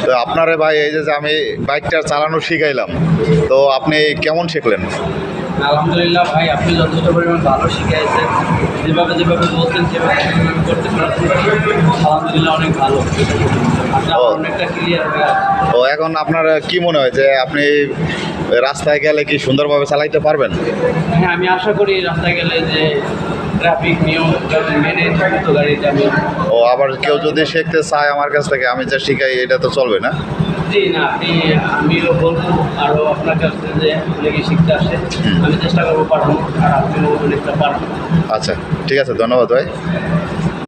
তো আপনারে ভাই এই যে আমি বাইকটা চালানো শিখাইলাম, তো আপনি কেমন শিখলেন? আলহামদুলিল্লাহ ভাই, আপনি যথেষ্ট পরিমাণ ভালো শিখিয়েছেন। যেভাবে বলছেন সেভাবে করতে পারছি। আলহামদুলিল্লাহ অনেক ভালো, অনেকটা ক্লিয়ার হয়ে আছে। ও এখন আপনার কি মনে হয় যে আপনি রাস্তায় গেলে কি সুন্দরভাবে চালাইতে পারবেন? হ্যাঁ, আমি আশা করি রাস্তায় গেলে যে ট্রাফিক নিয়ম মেনে দ্রুত গাড়ি যাবে। ও আবার কেউ যদি শিখতে চায় আমার কাছ থেকে, আমি যা শিখাই এটা তো চলবে না? জি না, আমিও বলবো আরও আপনার কাছে যে অনেকে শিখতে আসে, আমি চেষ্টা করবো পাঠানো, আর আপনিও অনেকটা পারবেন। আচ্ছা, ঠিক আছে, ধন্যবাদ ভাই।